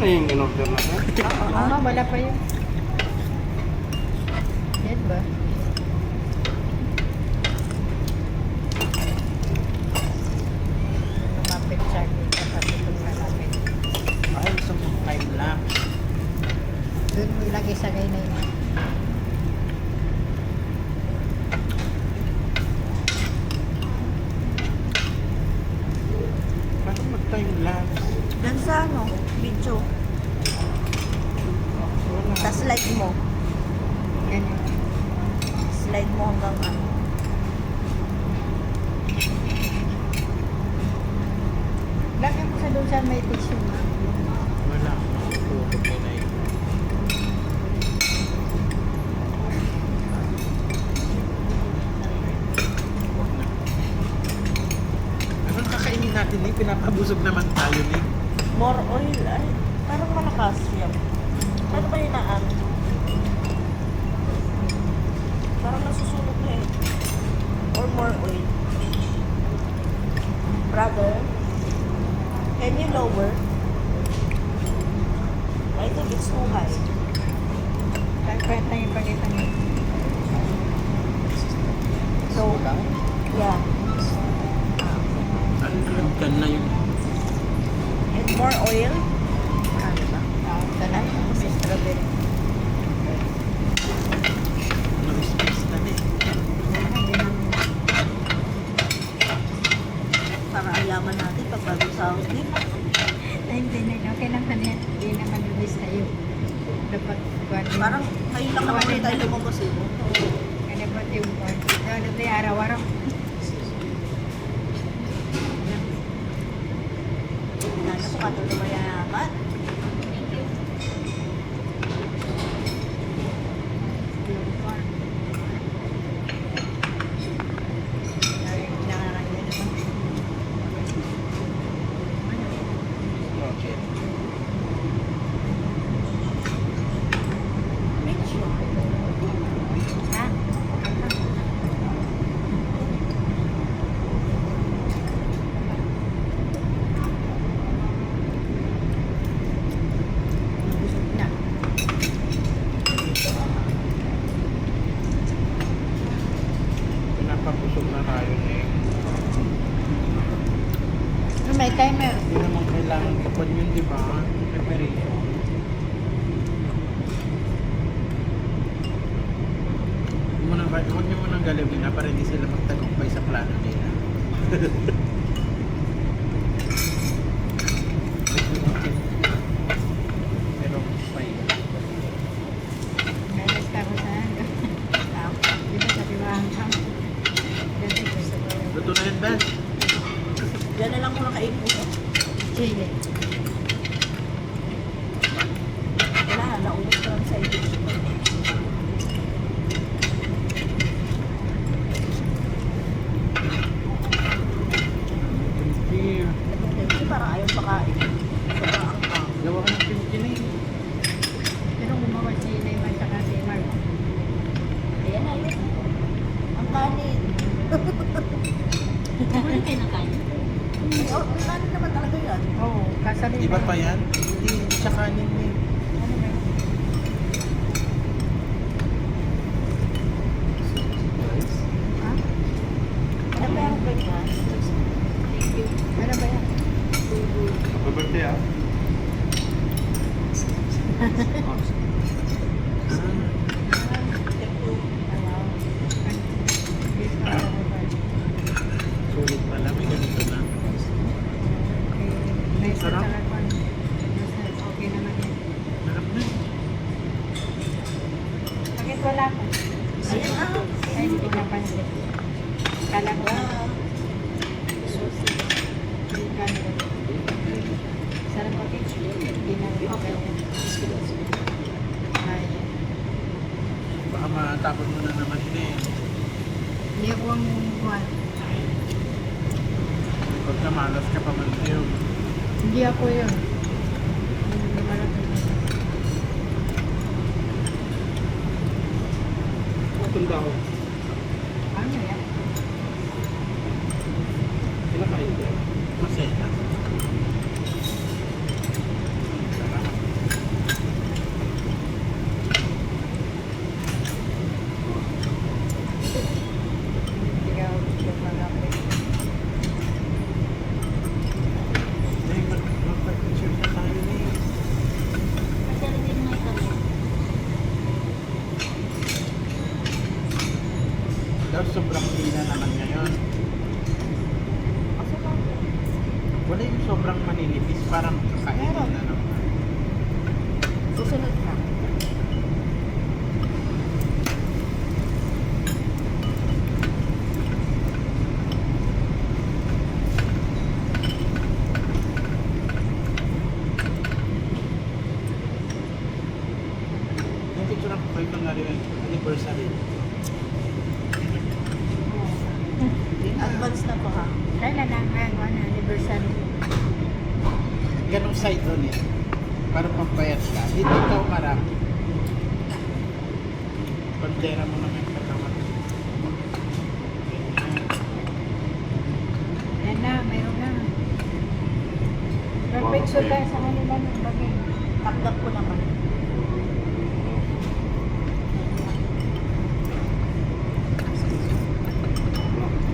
na yung in-order natin? Oo, wala pa yun. Yan ba? Lumapit siya dito sa itong lalapit. Ay, isang time lang. Doon mo ilagay sa gay na yun. Paano mag-time lapse? Dan sa ano, video. Wala. Tapos slide mo. Ganyan. Slide mo hanggang ano. Lagyan mo sa doon sa may tissue. Wala. Tulog na yun. Anong kakainin natin eh? Pinapabusog naman tayo eh. More oil. Ay, parang malakas yan. Paano ba hinaan? Parang nasusunog na eh. Or more oil. Brother, can you lower? I think it's too high. Kwenta yung pagkitang yun. So, yeah. Alagkan na yung... And more oil. Ano ba? Tanay, may strawberry. Narispace na eh. Para alaman natin pag bago sa housing. Ay, hindi na. Okay naman yan. Hindi naman release na yun. Dapat kuwan. Parang ngayon lang naman tayo lumabas eh. Kaya ba't yung kuwan? Ano tayo araw-araw? Nasa pa ito lumayaman. Okay. Pinapabusog na tayo eh. May timer. Hindi naman kailangan ipon yun, di ba? Preparation. Huwag niyo munang galawin na para hindi sila magtagumpay sa plano nila. Pero may May lista ko sa ano. Di ba sa tiwahan ka? Dati gusto ko yung luto na yun, Beth. Diyan na lang muna kainin mo. chili. Wala, naubos ko lang sa iyo. Hindi. Kasi parang ayaw pakain. Sobrang ang Gawa ka ng kimchi na eh. Pero gumawa chili man saka si Mark. Ayan na yun. Ang kanin. Wala kayo ng kanin? Oh, may kanin naman talaga yan. Oo, kasabi Iba pa yan? Hindi siya kanin eh. Ano ba yun? Ha? Ano ba yung ganyan? Ano ba yan? Happy birthday ah. Thank you. Wow. This one, ano ba? Sulit pala, may ganito na. Okay. Nice at Sarap. saka kwan. Okay naman yan. Harap na. Bakit wala ko? Ayan na. Ay, hindi ko napansin. Kala ko. Wow. Sarap pa cake. Hindi na rin ako. Ay, Baka matapon mo na naman eh. hindi ako ang kwan. Pagka malas ka pa man yun. Hindi ako yun. Hindi malapit. Matunda ako. Ano yan? Kinakain ko. Masaya. Sarap. Pero sobrang hina naman ngayon. Kasi lang. Wala yung sobrang maninipis, parang kakainin Meron. na naman. Susunod na. Yung picture ako kayo ng anniversary. Advance na to ha. Kailan ang anniversary? Ganong side doon eh. Para pampayat ka. Dito ikaw marami. Bandera mo naman yung katawan. Ganyan. Yan na, mayroon na. Mag-picture tayo sa kanila ng bagay. Takdak ko naman.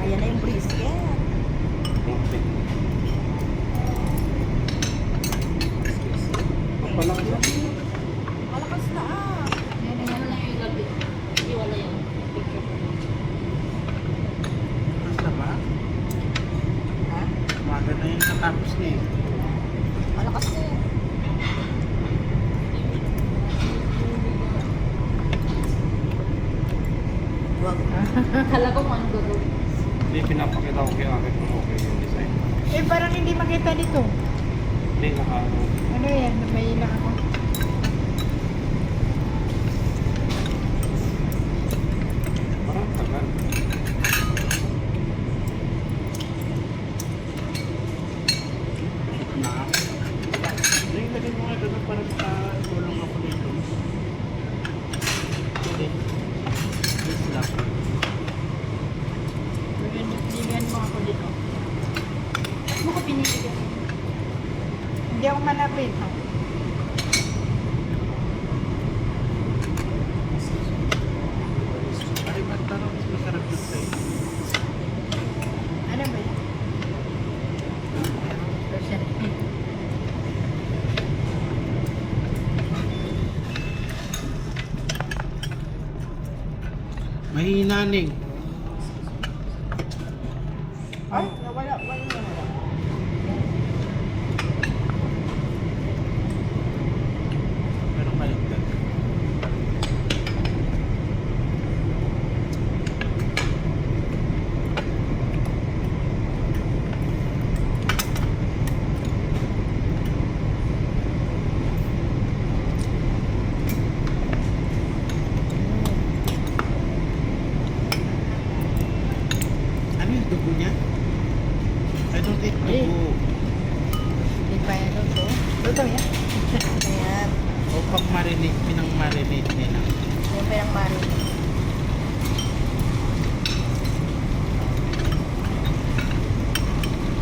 Ayan na yung brisket. Papalakas. Malakas na ah. Yan na yan. Basta ba? Ha? Umaga na yun natapos na eh. Malakas na yan. Wag. Kala ko kung ano gagawin. Hindi, pinapakita ko kay Akit kung okay yung design. Eh, parang hindi makita dito. Hindi, Ano yan? May ilang ako. parang tagal. Na. Yung lagay mo nga doon para tulong ako dito. Pwede. Yes lang. Bigyan mo ako dito. Mo ko pinibigyan. Hindi ako malapit. Ay, ba't parang mas masarap yung sa'yo? Ano ba yan? Mahinaning. Ay, nawala. Wala nawala. Pero maligtad. Ano yung dugo niya? I don't eat dugo. Hindi pa yan ito. Ito yan. Ayan. O pag marinate, pinang-marinate nila. Yan pa yung marinade.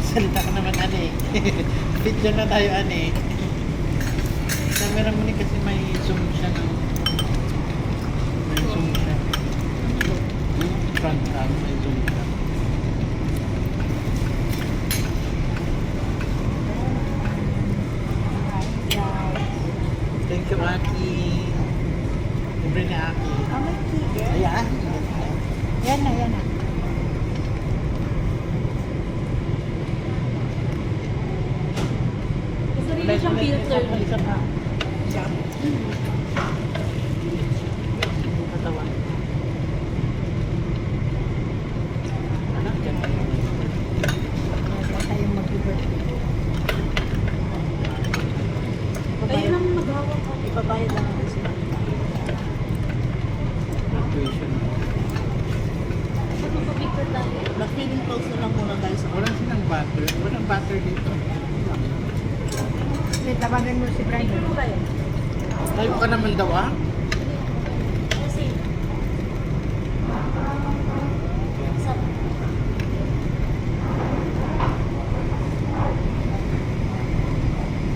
Salita ka naman, ane. Video na tayo, ane. Camera mo ni kasi may zoom siya ng... May zoom siya. Yung front cam, may zoom siya. Thank you, Aki. Libre ni Aki. Ah, may tigil. Ayan. Yan na, yan na. Gusto rin siyang filter. Isa pa. Katawan. Ano? Diyan tayo. Yan tayong mag-birthday. Kayo lang maghawak ka. Ipabayad lang natin sila. Graduation. Mag-feeling pulse na lang muna guys. Walang silang butter. Walang butter dito. Wait, tawagan mo si Brandon. Tayo ka naman daw, ah?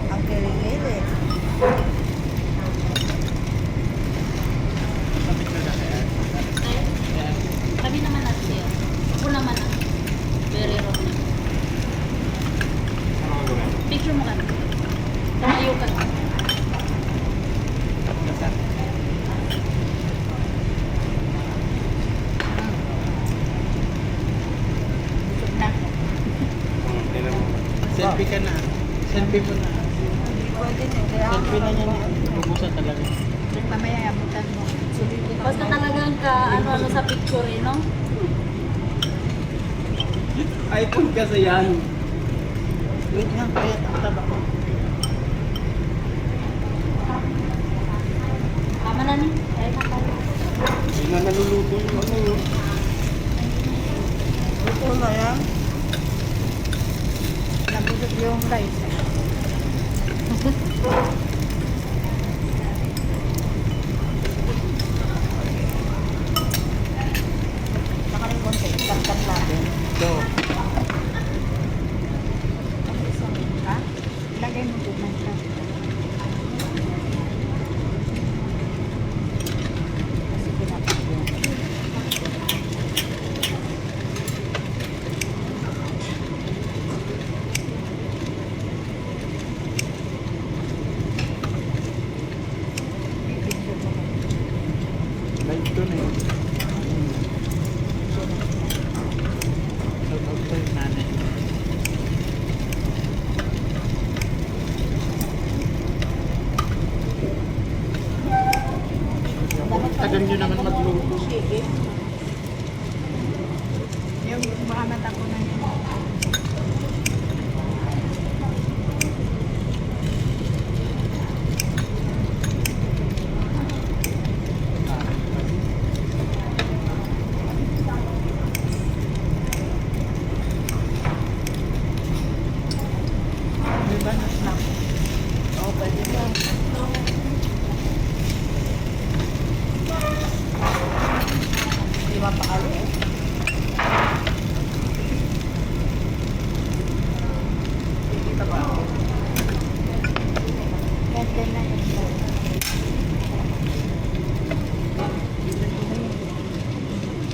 Ang kiling-kiling. Sabi ko na kaya. Kaya, Kami naman natin siya. Ako naman ang very wrong na. Ano ang gawin? Picture mo ka. Tumayo ka. basta. selfie ka na. Selfie mo na. Pwede na. Kaya ako Selfie na yan. Ubusan talaga. mamaya abutan mo. Basta talagang ka, ano sa picture eh, no? iPhone kasi yan. Wait lang, kaya taba ko. Tama na ni. Ay, nakala. Hindi na naluluto yung ano yun. Ito na yan. Nabulog yung rice. Baka rin konti. Dagdag natin. So, Ang isang ka, ilagay mo doon ng ka. Kasi pinapag yun. Pipicture mo. live to na yun. Shout out to yung nanay. Tagal nyo naman magluto. Sige. Yung mga mata ko na yun. Diba na snack? Oo, pwede na. Di ba pakalo eh? Kita ba ako? Ganda na yun.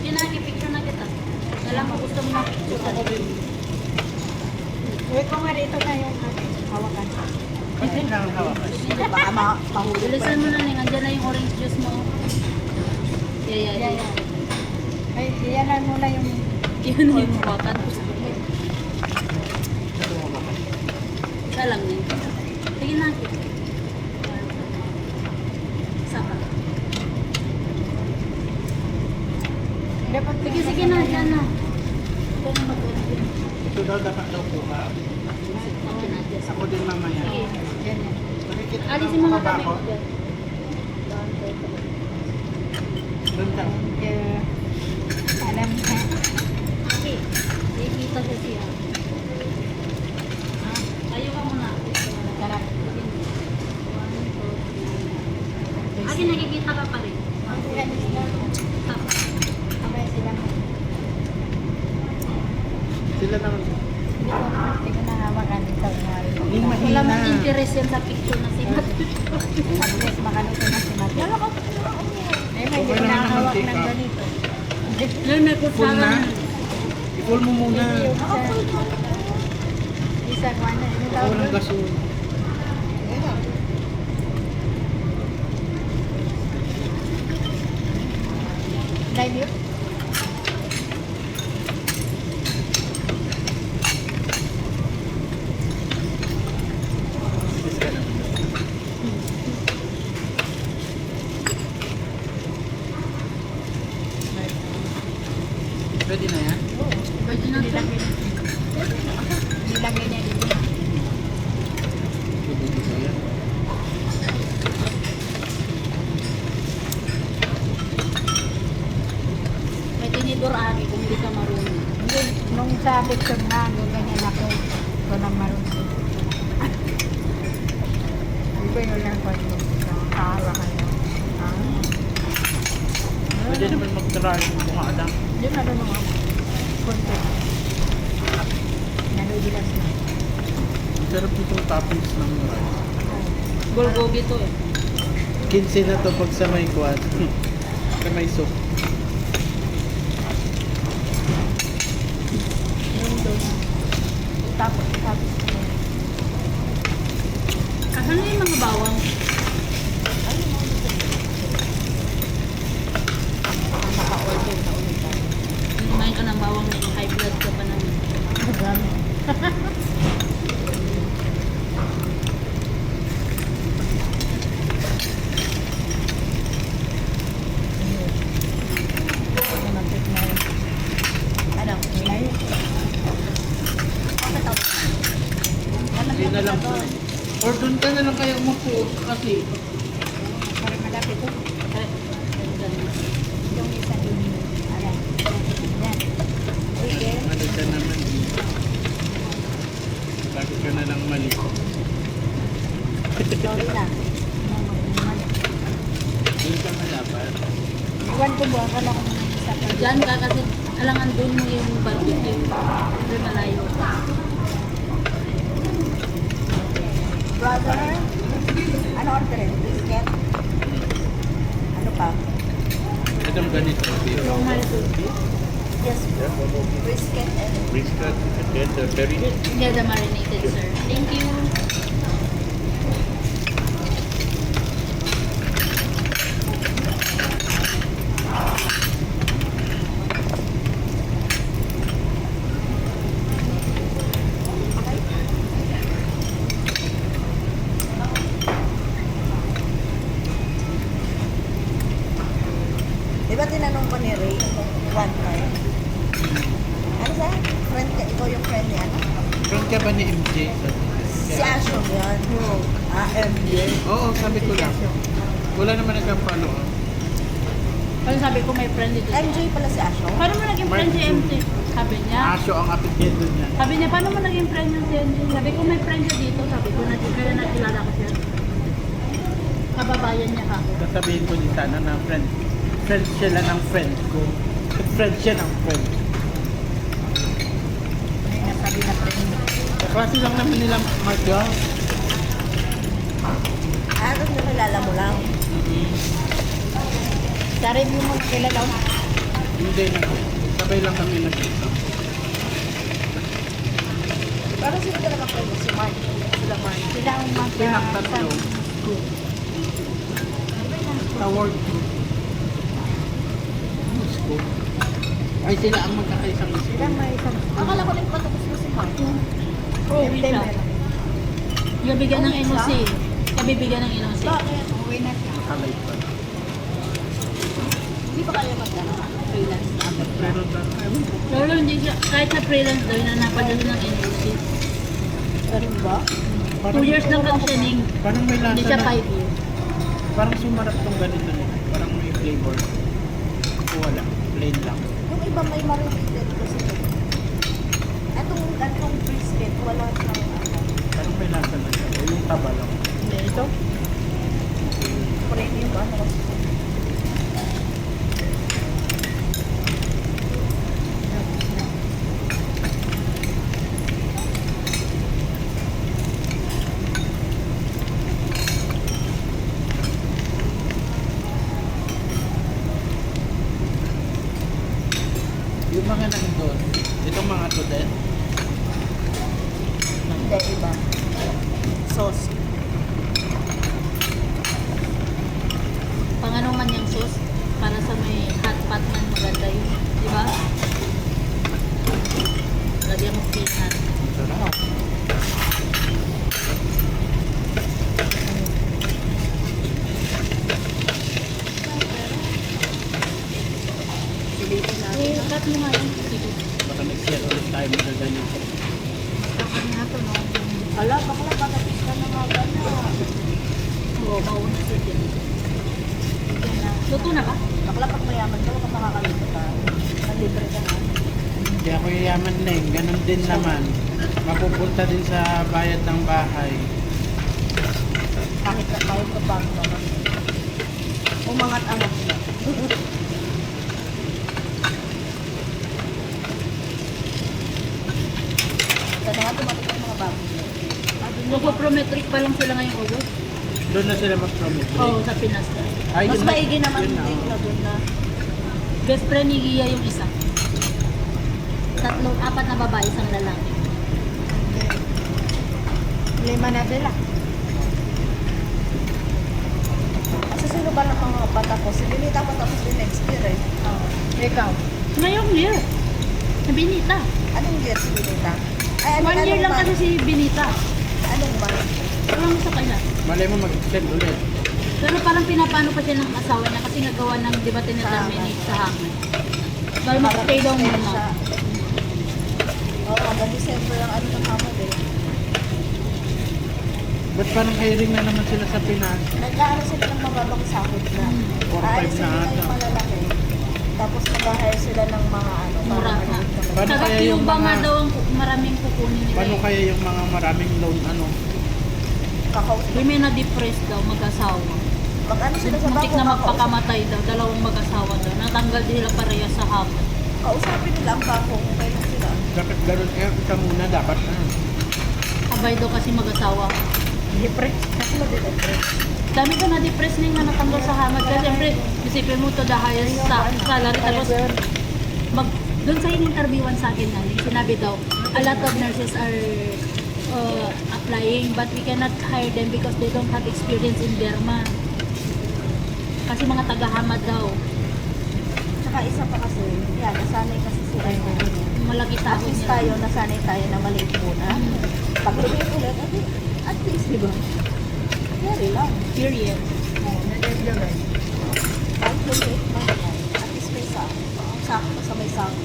Yun na, picture na kita. Alam mo, gusto mo na picture ka. Uy, kung nga dito na yung hawakan. Kasi lang hawakan. Baka mahulog pa. Bilisan mo na ning, andyan na yung orange juice mo. Yeah. Ay, iyalan mo na yung Yun yung hawakan. Isa lang din. Sige na. Isa pa. dapat Sige na, dyan na. Ito na mag-open. Ito daw dapat daw kuha. Okay na, just. Ako din mamaya. Sige. Ganyan. Nakikita Alisin mo nga ba kami. ako? Doon ka. Alam ka. Okay. Ikita siya siya. Tayo ka muna. Sarap. Akin nakikita ka pa rin. Ang sila nila. Tapos. Sabay sila mo. Sila naman. Hindi ko na hawakan ito. Hindi Wala mahina. mang interest yan sa picture na si Mat. Sabay, makaluto na si Mati. Eh, may Okay hindi naman nakahawak naman, ng Tika. ganito. Ngayon may Full kutsara na? na. I-full mo muna. Hindi yung isa ko ano. Ano Ako tawag ng doon? gasol. Live yun? Yes ka naman. Pwede na yan? Pwede na ito. Nilagay niya dito. Pwede dito yan. May tinidor agi kung hindi ka marunong. Hindi, nung sa picture na, ganyan ako. Ito na marunong. Hindi ko yun lang kung nakahawa kayo. Pwede naman mag-try yung mukha lang. Hindi marunong ako. Kunti. Nanubilas na. Ang sarap nitong toppings ng rice. Bulgogi to eh. 15 na to pag sa may quad. Sa may soup. Yung doon. Tapos. Asan na yung mga bawang? Naka-order na ulit tayo. Kumain ka ng bawang na high blood ka pa naman. Marami. po kasi. Para malapit to. Yung isa dun. Ayan. Yan. Sige. Mali ka naman. Lagi ka na lang mali. Sorry na. Doon ka malaban. Iwan ko buwan ka lang kung isa pa. Diyan ka kasi alangan doon mo yung barbecue. Doon malayo. Brother, ano orderin? Biscuit? Ano pa? Itong ganito. Yung malito. Yes, brisket and Brisket and the berry. Yeah, the marinated, sir. Thank you. Di ba tinanong ko ni Ray nung one time? Ano sa? Friend ka? Ikaw yung friend niya, ano? Friend ka ba ni MJ? Si Ashong yan. MJ. Oo, sabi ko lang. Wala naman nagka-follow up. Ano sabi ko may friend dito? MJ pala si Ashong? Paano mo naging friend si MJ? Sabi niya. Aso ang apelyido niya. Sabi niya, paano mo naging friend yung si MJ? Sabi ko, may friend siya dito. Sabi ko, kaya nakilala ko siya. Kababayan niya ako. Sasabihin ko din sana na friend. Friend siya lang ng friend ko. Friend siya ng friend. May nasabi na friend. Kasi lang naman nila Marga. Ano nakilala mo lang? Sa review mo kilala ko. Hindi na. Sabay lang kami nagkita. Parang sino talaga friend mo? Si Mark. Sila Mark. Sila ang Pinang tatlo. Taward. School. Ay sila ang magkakaisang Sila school. may isang. Akala ko lang patapos mo si Mark. Oh, siya. Bibigyan ng NOC. Bibigyan ng NOC. Bakit? Uwi na siya. Makalay pa. Hindi ba kaya freelance na agad na? Pero ewan ko. Pero hindi siya, kahit sa freelance daw, nanapadala ng NOC. Ganun ba? 2 years lang functioning. Parang may lasa Hindi siya na. 5 years. Parang sumarap tong ganito nila. Parang may flavor. O wala. Plain lang. Yung iba may marinated kasi. Atong brisket, wala siyang ano. Parang may lasa na siya. O yung taba lang. Hindi, ito. Premium ba? Ano? Yung mga nandun, itong mga to din. Hindi, iba. Sauce. Pang ano man yung sauce, para sa may hot pot man maganda yun. Di ba? Lagyan mo peanut. Sarap. Silipin natin. Eh, cut mo nga yun. Sige. Baka next year ulit tayo magaganito. Ako na ito, no? Ala, bakla, pagkapis ka na nga ba na? Oo, mauna siya dyan. Yan na. Luto na ba? Bakla, pag mayaman ka, huwag ka makakalito ka. Nalibre ka na. Hindi ako yayaman na eh. Ganon din naman. Mapupunta din sa bayad ng bahay. Kahit na tayo sa bank naman. Umangat anak na. Sana nga tumatik ang mga bago. Nagpo-prometric pa lang sila ngayong August. Doon na sila mag-promise. Oo, sa Pinas na. Ay, Mas yun na- maigi naman yun na, din oh. na doon na. Best friend ni Gia yung isa. 4 na babae, isang lalaki. Lima na sila. Kasi sino ba ng mga bata ko? Si Benita pa tapos din next year eh. Ikaw. Ngayong year. Na Benita. Anong year si Benita? Ay, 1 year lang kasi si Benita. Anong month? Walang sa kanya. Malay mo mag-extend ulit. Pero parang pinapano pa siya ng asawa niya kasi nagawa ng di ba tinaterminate sa hangin. Dahil mag-stay daw Mag-extend muna. siya. Oo, hanggang December ang ano ng hamad eh. Ba't parang hiring na naman sila sa Pinas? Nag-aaral sila ng mababang sahod na. 4-5 Aalisin na nila ata. yung malalaki. Tapos mag-hire sila ng mga ano. para Mura na. maliit na Paano Saka kaya yung Cuba nga mga- daw ang maraming kukunin nila. Paano eh. kaya yung mga maraming loan ano? kakausap. Women na depressed daw, mag-asawa. Mag-ano sila sa Muntik bako, na kakausap. magpakamatay daw, dalawang mag-asawa daw. Natanggal din sila pareha sa hamon. Kausapin nila ang bako kung kailan sila. Dapat ganun eh, ikaw muna dapat ano. Abay daw kasi mag-asawa. Depressed. Kasi mag-depress. Dami ko na-depress na yung natanggal sa hamad. Kasi siyempre, isipin mo to the highest salary. Tapos, doon sa in-interviewan sa akin namin, sinabi daw, a lot of nurses are applying but we cannot hire them because they don't have experience in derma. Kasi mga taga-hamad daw. Tsaka isa pa kasi, yan, nasanay kasi sila. Malaki At sahod least niya. tayo, nasanay tayo na maliit muna. Pag lumiit ulit, at least, di ba? Very lang. Period. Kahit lumiit na, at least may sakto sa may sakto.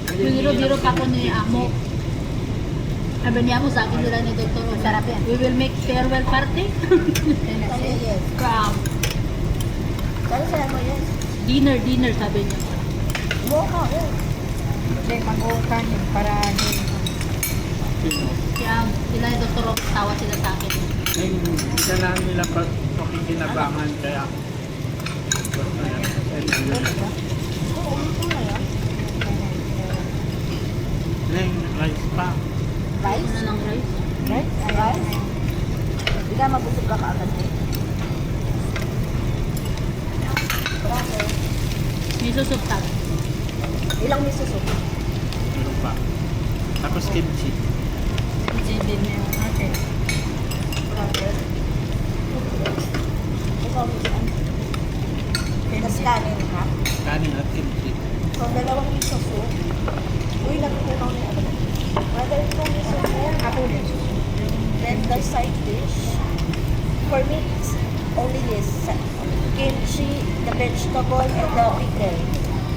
Biro-biro pa ko ni Amo. Sabi niya mo sa akin nila ni Dr. Masarap yan. We will make farewell party. Sabi, yes. From Sabi sa'yo mo, yes. dinner sabi niya. Mo ka, yes. Hindi, mag-ukan yun para Sino? Kaya sila ni Dr. tawa sila sa akin. Yung kailangan nila pag pakikinabangan kaya. Oo, ito na yan. Yung rice pa. Rice? Ano ng rice? right? Rice? Hindi ka mabusog ka kaagad eh. Bravo. May susuptap. Ilang miso soup? Meron pa. Tapos kimchi. Okay. Bravo. Ikaw miso ano? Tapos kanin ha? Kanin at kimchi. So, dalawang miso soup. Uy, nagkukunaw niya ako. Whether ito miso soup, Ako din. then the side dish. For me, it's only this. Kimchi, the vegetable, and the pickle.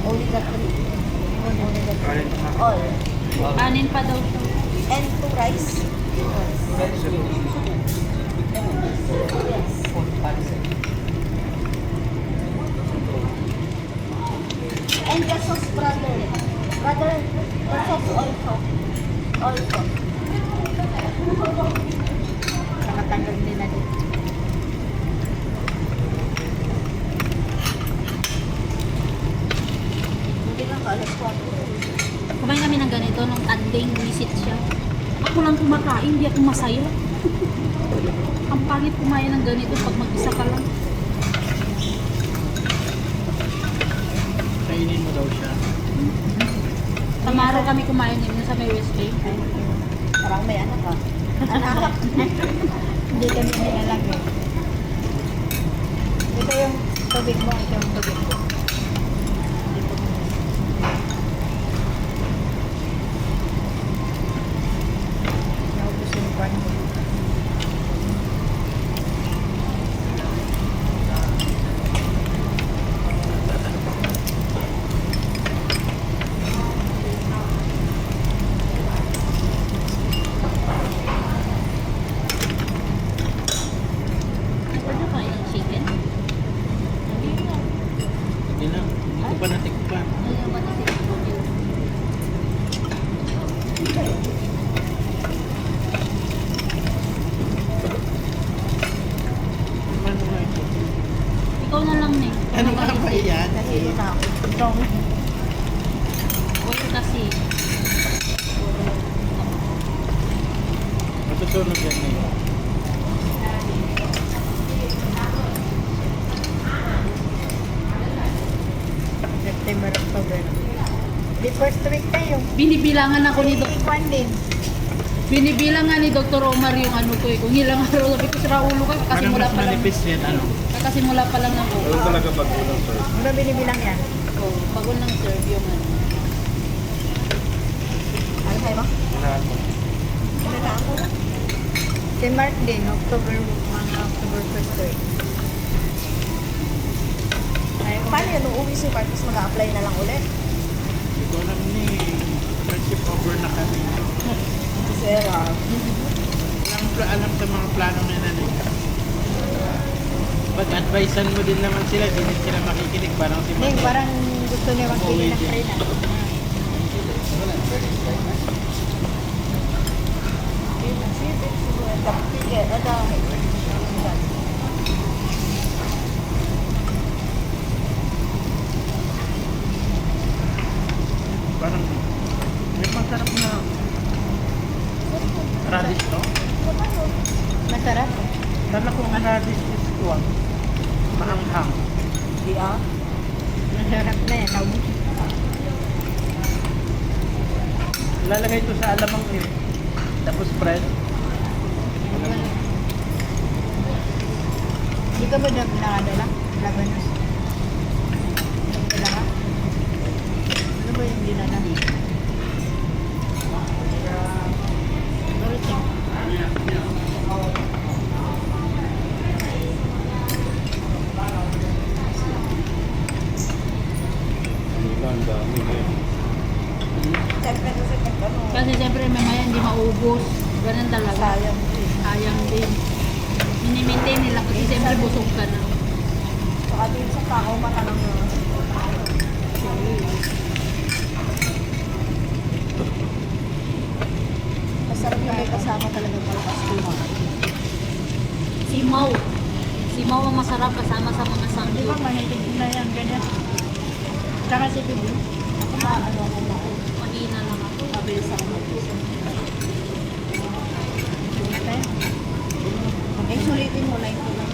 Only the three. Only the three. All. Kanin pa daw to. And two rice. Yes. And the sauce, brother. Brother, the sauce also. Also. Nakatanggal nila dito. Hindi lang ka, alas 4. Kumain kami ng ganito nung tanding visit siya. Ako lang kumakain, hindi ako masaya. Ang pangit kumain ng ganito pag mag-isa ka lang. Kainin mo daw siya. Tamaro kami kumain yun sa may West Bay. Parang may anak ka. Anak. Hindi kami nilalagay. Ito yung tubig mo, ito yung tubig mo. Naubos yung kwan mo. Pwede kain ng chicken? Hindi na. Hindi ko pa natikpan. Ano ba na sila? Ano nga ito? Ikaw na lang, Nick. Ano nga ba yan? Nahilo na ako. Itong Oil kasi. Matutunog yan ngayon. September, October. Di first week tayo. Binibilangan ako ni Dr. Kwan din. Binibilangan ni Dr. Omar yung ano ko eh. Kung ilang araw, sabi ko sa ulo ka, kasi Parang mula mas pa lang. manipis yan, ano? Kasi mula pa lang ako. Ano talaga pag ulang sir? Ano binibilang yan? Oh, pagod ng serve yung ano. Ano kayo mo? Unahan mo. Kinataan ko na. Si Mark din, October, mga October 1st week. Paano yun? Nung uwi si Marcus, mag-a-apply na lang ulit. Hindi ko alam ni. First mag-skip over na kami. Sarah. Alam sa mga plano na nanay. Pag-advisean mo din naman sila, di din sila makikinig. Parang si Hindi, Mami. parang gusto niya magpili ng train. Parang may masarap na radish to. Masarap. Dala ko ang radish is kuwang. Maanghang. Di ah. Masarap na yan. Naubos. Lalagay ito sa alamang eh. Tapos bread. Hindi ka ba nakadala? Labanos. Nagdala ka? Ano ba yung dinala? Everything. Ang dami eh. Siyempre kasi pag ano, Kasi siyempre mamaya hindi maubos. Ganun talaga. sayang din. Sayang din. Minimaintain nila kasi siyempre busog ka na. Saka din sa tao matanong na. Masarap yung may kasama talaga malakas kumain. Simaw. Simaw ang masarap kasama sa mga Di ba sanggol. mahilig na yan, ganyan. Tsaka si Bibi. Ako na ano ako na. Mahina lang ako. Mabilis ako mag-isip. Eh, sulitin mo na ito lang.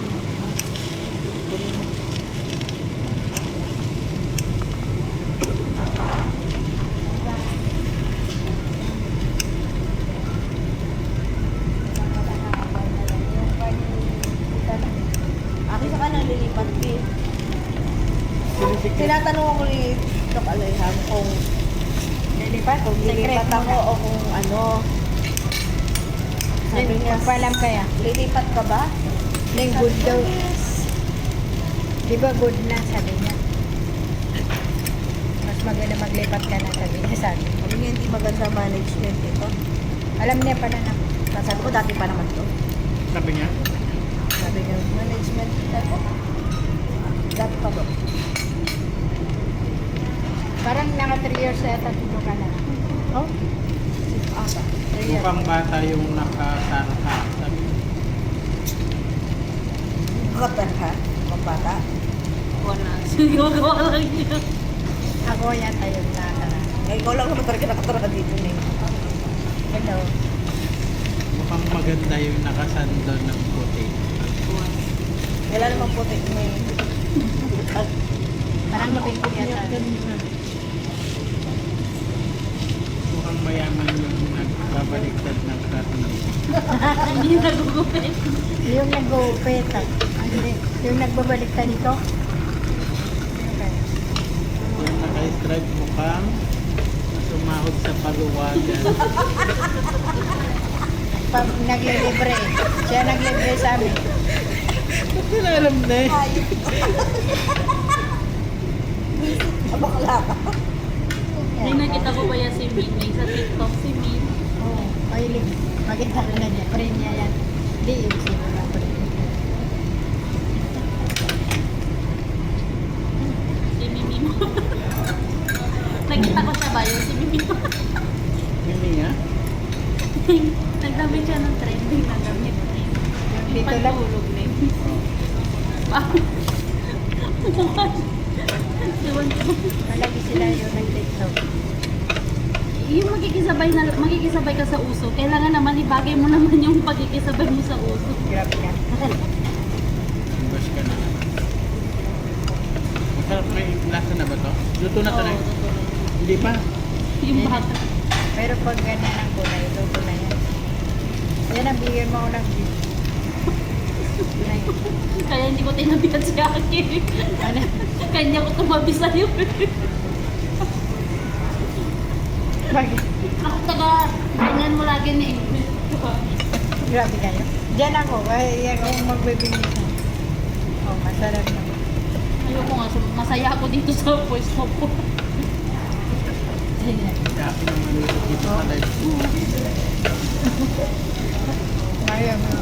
Akin sa kanan lilipat eh. Sinisikip. Tinatanong ako ni Dok Alayham kung Lilipat? kung lilipat ako o kung ano. Sabi niya, Magpalam kaya. lilipat ka ba? Neng good daw. Yes. Di ba good na, sabi niya. Mas maganda maglipat ka na, sabi niya sa akin. Sabi niya, hindi maganda management ito. Alam niya pala na. Sabi ko, dati pa naman to. Sabi niya. Sabi niya, management ito. Dati pa ba? Parang naka 3 years na yata tulo ka na. Oh? Ata. 3 years. Mukhang bata yung nakasarata. Sabi niya. Katan ka? Mga bata? Wala. Sigagawa lang niya. Ako yata yung nakakala. Eh, ikaw lang naman talaga nakatara dito eh. Hello. Mukhang maganda yung nakasando ng puti. Wala namang puti may... Parang pink yata. Mukhang mayaman yung nagbabaliktad ng karne. Hindi nagugupit. Yung nag-uupit. Hindi. Yung nagbabaliktad dito. Okay. Yung naka-stripe mukhang sumahod sa paluwagan. Pag naglilibre. Siya naglibre sa amin. Ba't nila alam na eh? Ayun. Bakla ka. May nakita ko pa yan si Min. May sa TikTok si Min. Oo. Mahilig. Maganda rin na niya. Friend niya yan. Hindi yung sino na friend niya. Si Mimi mo. Nakita ko siya ba yun? Si Mimi mo. Mimi nga? Nagdamit siya ng trending na damit. Yung Dito lang. pantulog na yun. Ewan ko. Malagi sila yung nag-tiktok. Yung magkikisabay ka sa uso, kailangan naman ibagay mo naman yung pagkikisabay mo sa uso. Grabe ka. Imbas ka na lang. Masarap, may lasa na ba to? Luto na to na. Oo, Hindi pa. yung bata. Pero pag ganyan ang kulay, luto na yan. Yan ang bigyan mo ako ng beef. Yan. Kaya hindi ko tinabihan si Aki. Ano? Kanya ko tumabi sa'yo. Bakit? Ako taga, ganyan mo lagi ni Grabe kayo. Diyan ako. Yan kung magbibigay siya. Oh, masarap naman. Ayoko nga, masaya ako dito sa voice mo po. Kaya pinamaluto dito sa live. Ayaw mo.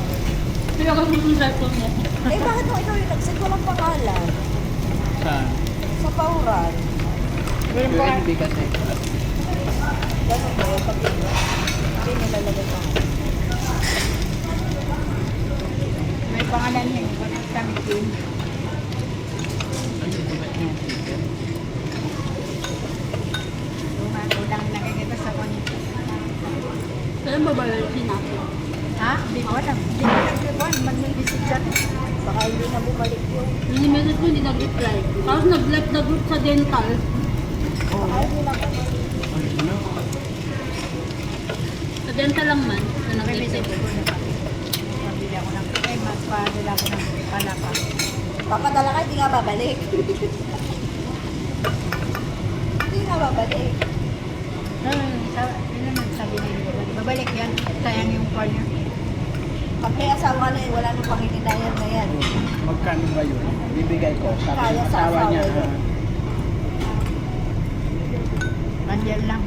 Pero ako yung cellphone mo. Eh, bakit mo ikaw yung nag-send? Walang pangalan. Saan? Sa pauran. Walang Yung pa. NB kasi. Ganun ba yung pag hindi nilalagay pa. May pangalan niya. Bakit kami team? Ano ito ba yung chicken? Ulang nakikita sa konito. Kaya babalasin natin. Ha? Hindi ko alam. Hindi ko alam kung ano. Mag-visit siya. Baka hindi na bumalik yung... Mini-message ko, hindi nag-reply. Tapos nag-left na group sa dental. Baka hindi na bumalik. Ano? Sa dental lang man. Na May message nag-reply. ko na kami. Pabili ako ng... Eh, mas padala ako ng palapa. Papadala ka, hindi nga babalik. Hindi nga babalik. Yun naman sabi niya. Babalik yan. Sayang yung call niya. Pag may asawa na wala nang panghininayan na yan. Magkano ba yun? Bibigay ko. Sabi Kaya ng sa asawa niya. asawa yun. Nandiyan lang.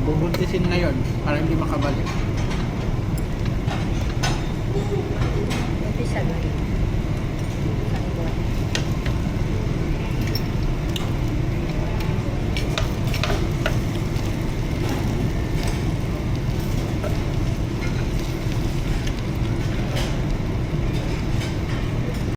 Bubuntisin ngayon para hindi makabalik. Umpisa ba?